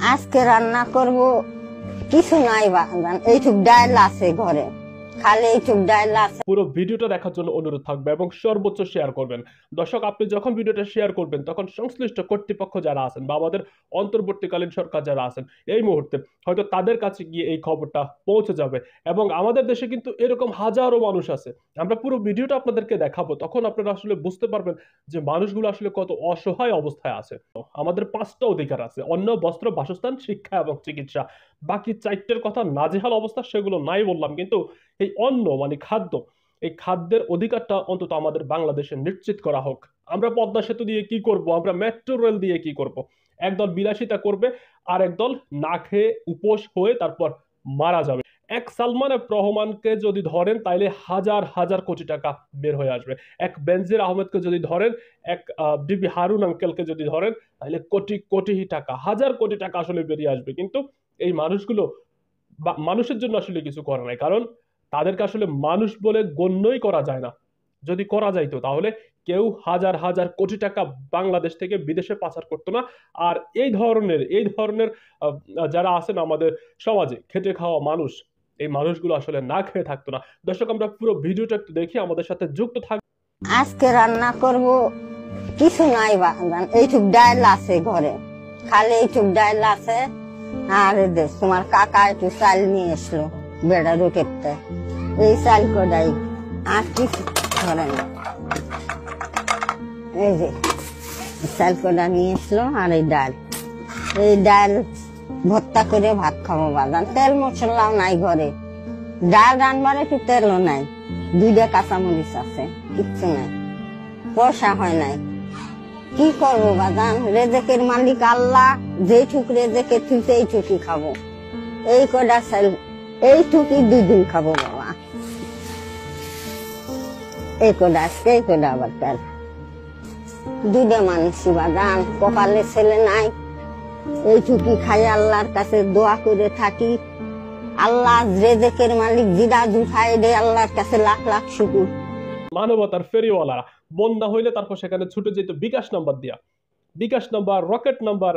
আজকে রান্না করব কিছু নাই বাজান, এইটুক ডাল আছে ঘরে, খালি এইটুক ডাল আছে। পুরো ভিডিওটা দেখার জন্য অনুরোধ থাকবে এবং সর্বোচ্চ শেয়ার করবেন। দর্শক, আপনি যখন ভিডিওটা শেয়ার করবেন তখন সংশ্লিষ্ট কর্তৃপক্ষ যারা আছেন বা আমাদের অন্তর্বর্তীকালীন সরকার যারা আছেন এই মুহূর্তে হয়তো তাদের কাছে গিয়ে এই খবরটা পৌঁছে যাবে। এবং আমাদের দেশে কিন্তু এরকম হাজারো মানুষ আছে, আমরা পুরো ভিডিওটা আপনাদেরকে দেখাবো, তখন আপনারা আসলে বুঝতে পারবেন যে মানুষগুলো আসলে কত অসহায় অবস্থায় আছে। আমাদের 5টা অধিকার আছে: অন্ন, বস্ত্র, বাসস্থান, শিক্ষা এবং চিকিৎসা। বাকি 4টের কথা নাজেহাল অবস্থা, সেগুলো নাই বললাম, কিন্তু এই অন্ন মানে খাদ্য, এই খাদ্যের অধিকারটা অন্তত আমাদের বাংলাদেশে নিশ্চিত করা হোক। আমরা পদ্মা সেতু দিয়ে কি করব, আমরা মেট্রো রেল দিয়ে কি করব? একদল বিলাসিতা করবে আর একদল না খেয়ে উপোস হয়ে তারপর মারা যাবে। এক সালমান এফ রহমানকে যদি ধরেন তাইলে হাজার হাজার কোটি টাকা বের হয়ে আসবে। এক বেনজির আহমেদকে যদি ধরেন, এক ডিবি হারুন আঙ্কেলকে যদি ধরেন, তাহলে কোটি কোটি টাকা, হাজার কোটি টাকা আসলে বেরিয়ে আসবে। কিন্তু এই মানুষগুলো মানুষের জন্য আসলে কিছু করে নাই, কারণ তাদেরকে আসলে মানুষ বলে গণ্যই করা যায় না। যদি করা যাইতো তাহলে কেউ হাজার হাজার কোটি টাকা বাংলাদেশ থেকে বিদেশে পাচার করতো না। আর এই ধরনের যারা আছেন আমাদের সমাজে খেটে খাওয়া মানুষ, এই মানুষগুলো আসলে না খেয়ে থাকতো না। দর্শক, আমরা পুরো ভিডিওটা একটু দেখি, আমাদের সাথে যুক্ত থাক। আজকে রান্না করব কিছু নাই বাজান, এইটুক ডাল আছে ঘরে, খালি এইটুক ডাল আছে। আর তোমার কাকা একটু চাল নিয়ে এসলো বেড়া রুটেতে, এই চাল কটাই, আর কিছু ধরে না। এই যে চাল কটা নিয়ে এসলো আর এই ডাল ভর্তা করে ভাত খাবো বাজান। তেল মশলাও নাই ঘরে, ডাল রান্নার একটু তেলও নাই, 2টা কাঁচামরিচ আছে, কিচ্ছু নাই, পয়সা হয় নাই। কি করবো বাজান, রেজেকের মালিক আল্লাহ, যেইটুক রেজেকে থুইছে এইটুকুই খাবো। এই কটা চাল, এইটুকুই 2 দিন খাবো বাবা। এই কটা আজকে, এই কটা আবার কাল। 2টা মানুষই বাজান, কপালে ছেলে নাই, এইটুকুই খাই, আল্লাহর কাছে দোয়া করে থাকি। আল্লাহ রেজেকের মালিক, জিরা দুখাই দে, আল্লাহর কাছে লাখ লাখ শুকুর। মানবতার ফেরিওয়ালারা বন্যা হইলে তারপর সেখানে ছুটে যেত বিকাশ নাম্বার দিয়া, বিকাশ নাম্বার, রকেট নাম্বার,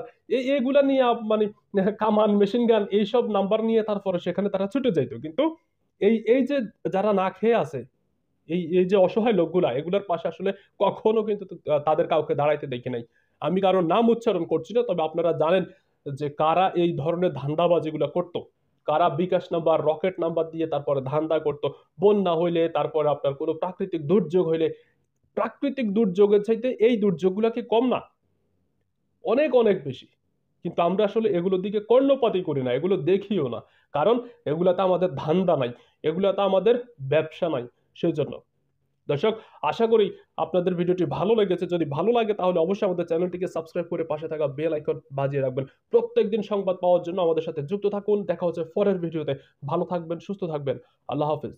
এইগুলা নিয়ে মানে কামান, মেশিন গান, এইসব নাম্বার নিয়ে তারপরে সেখানে তারা ছুটে যাইতো। কিন্তু এই এই যে যারা না খেয়ে আছে, এই এই যে অসহায় লোকগুলা, এগুলার পাশে আসলে কখনো কিন্তু তাদের কাউকে দাঁড়াইতে দেখি নাই। আমি কারোর নাম উচ্চারণ করছি না, তবে আপনারা জানেন যে কারা এই ধরনের ধান্দাবাজিগুলো করতো, কারা বিকাশ নাম্বার, রকেট নাম্বার দিয়ে তারপরে ধান্দা করতো। বন্যা হইলে, তারপরে আপনার কোনো প্রাকৃতিক দুর্যোগ হইলে, প্রাকৃতিক দুর্যোগের চাইতে এই দুর্যোগগুলা কি কম না? অনেক অনেক বেশি। কিন্তু আমরা আসলে এগুলোর দিকে কর্ণপাতই করি না, এগুলো দেখিও না, কারণ এগুলাতে আমাদের ধান্দা নাই, এগুলাতে আমাদের ব্যবসা নাই। সেই জন্য দর্শক, আশা করি আপনাদের ভিডিওটি ভালো লেগেছে। যদি ভালো লাগে তাহলে অবশ্যই আমাদের চ্যানেলটিকে সাবস্ক্রাইব করে পাশে থাকা বেল আইকন বাজিয়ে রাখবেন। প্রত্যেকদিন সংবাদ পাওয়ার জন্য আমাদের সাথে যুক্ত থাকুন। দেখা হচ্ছে পরের ভিডিওতে। ভালো থাকবেন, সুস্থ থাকবেন। আল্লাহ হাফেজ।